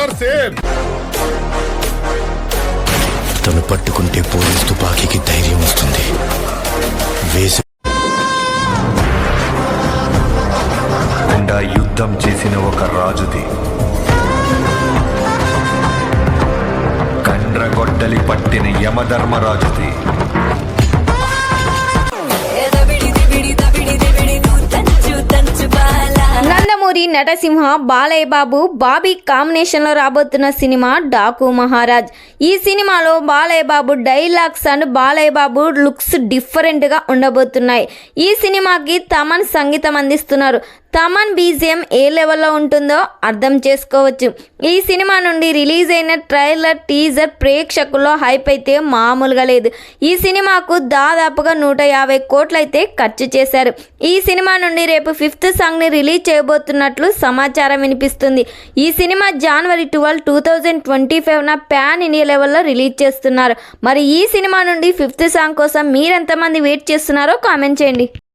Are same. తను పట్టుకుంటే police తుపాకీకి ధైర్యం వస్తుంది. యుద్ధం చేసిన ఒక రాజుది, కండ్రగొడ్డలి పట్టిన యమధర్మరాజుది. నందమూరి నటసింహ బాలయ్య బాబు బాబీ కాంబినేషన్ లో రాబోతున్న సినిమా డాకు మహారాజ్. ఈ సినిమాలో Balayya Babu dialogues and Balayya Babu looks different గా ఉండబోతున్నాయి. ఈ సినిమాకి తమన్ సంగీతం అందిస్తున్నారు. తమన్ బీజిఎం ఏ లెవెల్లో ఉంటుందో అర్థం చేసుకోవచ్చు. ఈ సినిమా నుండి రిలీజ్ అయిన ట్రైలర్ టీజర్ ప్రేక్షకుల్లో హైప్ అయితే మామూలుగా లేదు. ఈ సినిమాకు దాదాపుగా 150 కోట్లు అయితే ఖర్చు చేశారు. ఈ సినిమా నుండి రేపు 5th సాంగ్ని రిలీజ్ చేయబోతున్నట్లు సమాచారం వినిపిస్తుంది. ఈ సినిమా January 12, 2025 ప్యాన్ ఇండియా లెవెల్లో రిలీజ్ చేస్తున్నారు. మరి ఈ సినిమా నుండి 5th సాంగ్ కోసం మీరెంతమంది వెయిట్ చేస్తున్నారో కామెంట్ చేయండి.